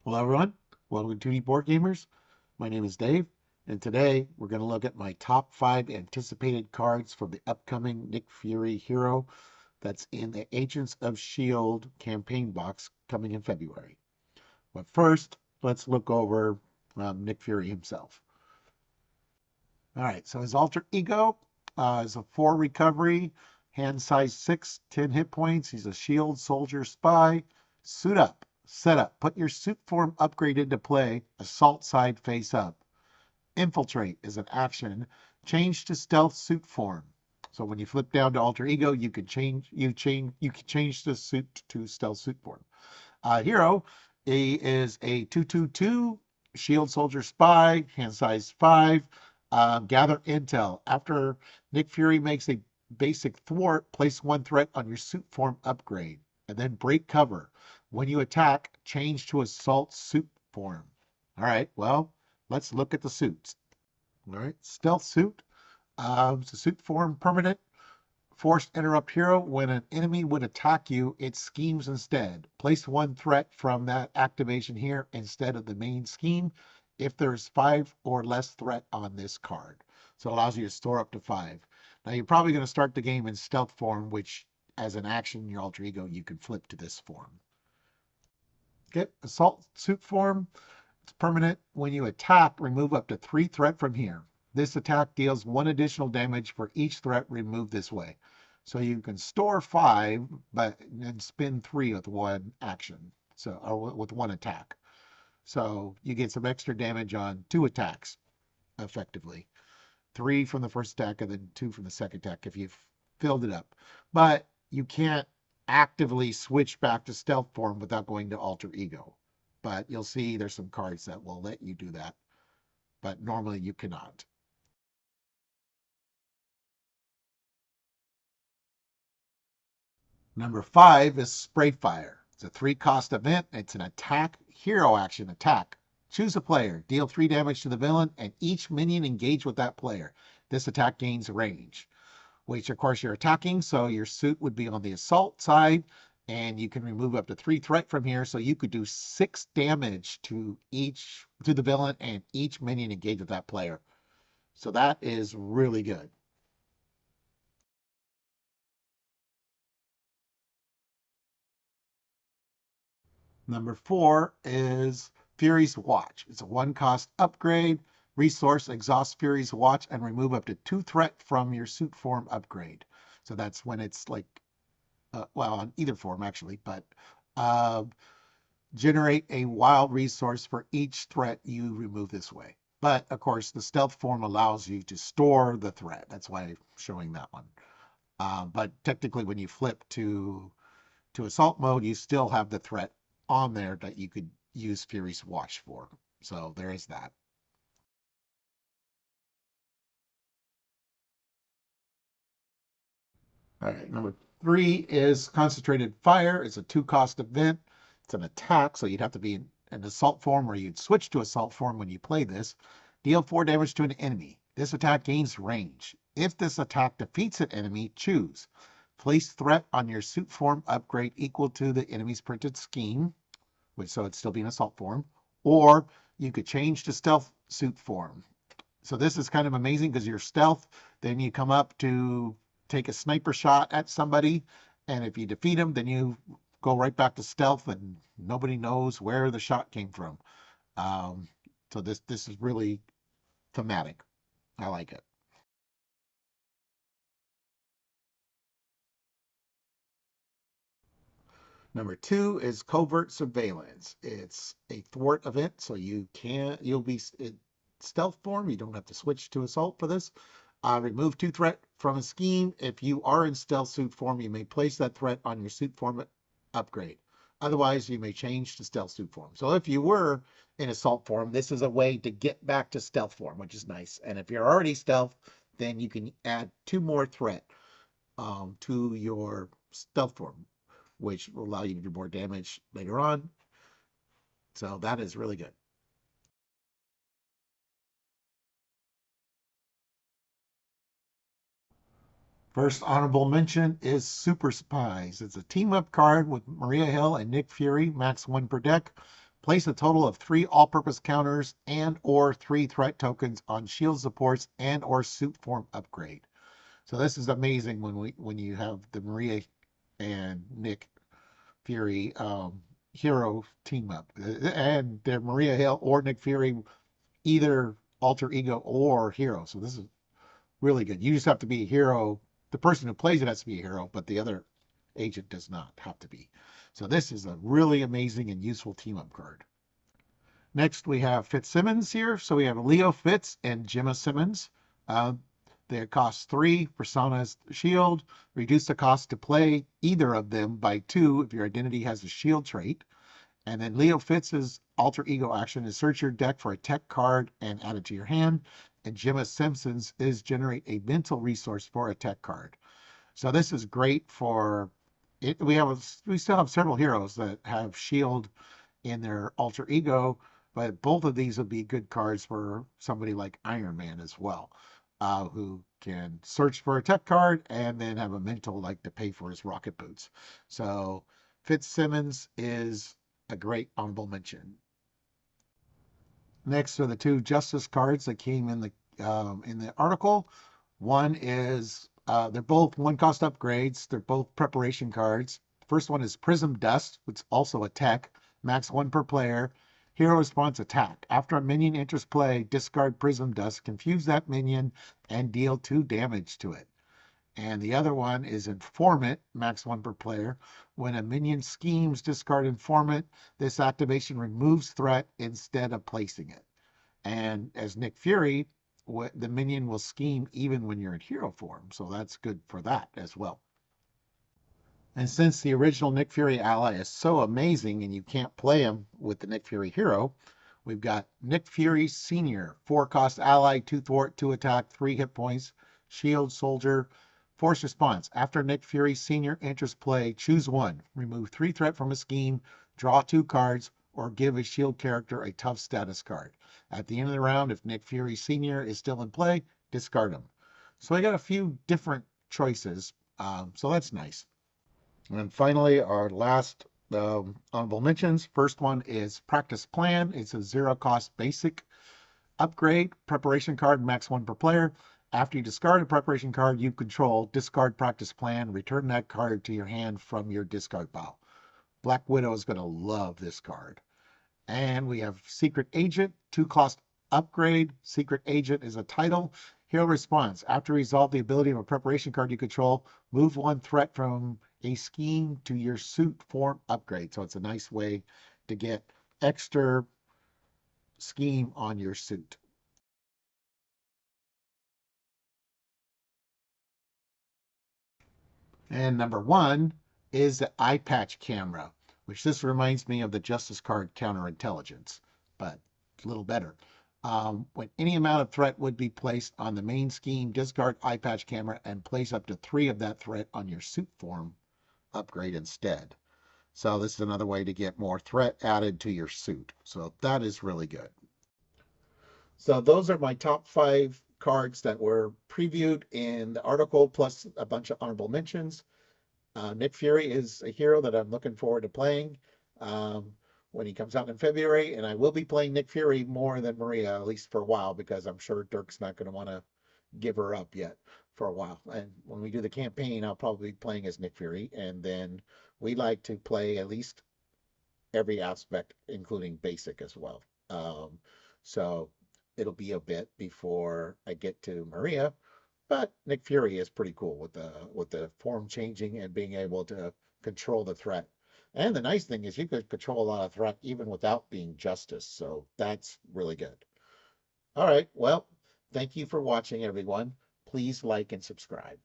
Hello everyone, welcome to 2D Board Gamers. My name is Dave, and today we're going to look at my top 5 anticipated cards for the upcoming Nick Fury hero that's in the Agents of S.H.I.E.L.D. campaign box coming in February. But first, let's look over Nick Fury himself. Alright, so his alter ego is a 4 recovery, hand size 6, 10 hit points. He's a shield soldier spy. Suit up, set up, put your suit form upgrade into play, assault side face up. Infiltrate is an action, change to stealth suit form. So when you flip down to alter ego, you can change the suit to stealth suit form. Hero is a 2/2/2 shield soldier spy, hand size 5. Gather intel. After Nick Fury makes a basic thwart, place 1 threat on your suit form upgrade, and then break cover. When you attack, change to assault suit form. All right, well, let's look at the suits. All right, stealth suit. It's a suit form permanent. Forced interrupt hero. When an enemy would attack you, it schemes instead. Place 1 threat from that activation here instead of the main scheme if there's 5 or less threat on this card. So it allows you to store up to 5. Now you're probably going to start the game in stealth form, which as an action, your alter ego, you can flip to this form. Okay, assault suit form. It's permanent. When you attack, remove up to 3 threat from here. This attack deals 1 additional damage for each threat removed this way. So you can store 5, but then spend 3 with 1 action. So, or with 1 attack. So you get some extra damage on 2 attacks, effectively. 3 from the first attack and then 2 from the second attack if you've filled it up. But you can't actively switch back to stealth form without going to alter ego. But you'll see there's some cards that will let you do that. But normally you cannot. Number 5 is Spray Fire. It's a 3-cost event. It's an attack, hero action attack. Choose a player, deal 3 damage to the villain, and each minion engage with that player. This attack gains range, which of course you're attacking, so your suit would be on the assault side, and you can remove up to 3 threat from here, so you could do 6 damage to the villain and each minion engage with that player. So that is really good. Number 4 is Fury's Watch. It's a 1-cost upgrade. Resource, exhaust Fury's Watch and remove up to 2 threat from your suit form upgrade. So that's when it's like, well, on either form actually, but uh, generate a wild resource for each threat you remove this way. But of course, the stealth form allows you to store the threat. That's why I'm showing that one. But technically, when you flip to assault mode, you still have the threat on there that you could use Fury's Watch for. So there is that. All right, number 3 is Concentrated Fire. It's a 2-cost event. It's an attack, so you'd have to be in an assault form or you'd switch to assault form when you play this. Deal 4 damage to an enemy. This attack gains range. If this attack defeats an enemy, choose. Place threat on your suit form upgrade equal to the enemy's printed scheme, which so it'd still be an assault form, or you could change to stealth suit form. So this is kind of amazing because you're stealth, then you come up to take a sniper shot at somebody, and if you defeat them, then you go right back to stealth, and nobody knows where the shot came from. Um, so this is really thematic. I like it. Number 2 is Covert Surveillance. It's a thwart event, so you'll be in stealth form. You don't have to switch to assault for this. Remove 2 threat from a scheme. If you are in stealth suit form, you may place that threat on your suit form upgrade. Otherwise, you may change to stealth suit form. So if you were in assault form, this is a way to get back to stealth form, which is nice. And if you're already stealth, then you can add 2 more threat to your stealth form, which will allow you to do more damage later on. So that is really good. First honorable mention is Super Spies. It's a team up card with Maria Hill and Nick Fury, max 1 per deck. Place a total of 3 all-purpose counters and or 3 threat tokens on shield supports and or suit form upgrade. So this is amazing when you have the Maria and Nick Fury hero team up, and they're Maria Hill or Nick Fury, either alter ego or hero. So this is really good. You just have to be a hero. The person who plays it has to be a hero, but the other agent does not have to be. So this is a really amazing and useful team up card. Next, we have Fitzsimmons here. So we have Leo Fitz and Gemma Simmons. Uh, they cost 3. Persona's shield. Reduce the cost to play either of them by 2 if your identity has a shield trait. And then Leo Fitz's alter ego action is search your deck for a tech card and add it to your hand. And Gemma Simpson's is generate a mental resource for a tech card. So this is great for it. We still have several heroes that have shield in their alter ego, but both of these would be good cards for somebody like Iron Man as well, who can search for a tech card and then have a mental like to pay for his rocket boots. So Fitzsimmons is a great honorable mention. Next are the 2 justice cards that came in the article. One is they're both 1 cost upgrades. They're both preparation cards. First one is Prism Dust, which is also a tech, max 1 per player. Hero response attack. After a minion enters play, discard Prism Dust, confuse that minion, and deal 2 damage to it. And the other one is Informant, max 1 per player. When a minion schemes, discard Informant. This activation removes threat instead of placing it. And as Nick Fury, the minion will scheme even when you're in hero form. So that's good for that as well. And since the original Nick Fury ally is so amazing and you can't play him with the Nick Fury hero, we've got Nick Fury Senior, 4 cost ally, 2 thwart, 2 attack, 3 hit points, shield soldier, force response. After Nick Fury Senior enters play, choose 1, remove 3 threat from a scheme, draw 2 cards, or give a shield character a tough status card. At the end of the round, if Nick Fury Senior is still in play, discard him. So I got a few different choices, so that's nice. And finally, our last honorable mentions. First one is Practice Plan. It's a 0 cost basic upgrade. Preparation card, max 1 per player. After you discard a preparation card you control, discard Practice Plan. Return that card to your hand from your discard pile. Black Widow is going to love this card. And we have Secret Agent, 2 cost upgrade. Secret Agent is a title. Hero response. After resolve the ability of a preparation card you control, move 1 threat from a scheme to your suit form upgrade. So it's a nice way to get extra scheme on your suit. And number 1 is the eye patch camera, which this reminds me of the Justice card counterintelligence, but a little better. When any amount of threat would be placed on the main scheme, discard eye patch camera and place up to 3 of that threat on your suit form upgrade instead. So this is another way to get more threat added to your suit. So that is really good. So those are my top 5 cards that were previewed in the article, plus a bunch of honorable mentions. Nick Fury is a hero that I'm looking forward to playing when he comes out in February, and I will be playing Nick Fury more than Maria, at least for a while, because I'm sure Dirk's not going to want to give her up yet for a while. And when we do the campaign, I'll probably be playing as Nick Fury, and then we like to play at least every aspect, including basic as well. So it'll be a bit before I get to Maria, but Nick Fury is pretty cool with the form changing and being able to control the threat. And the nice thing is you could control a lot of threat even without being Justice. So that's really good. All right. Well, thank you for watching, everyone. Please like and subscribe.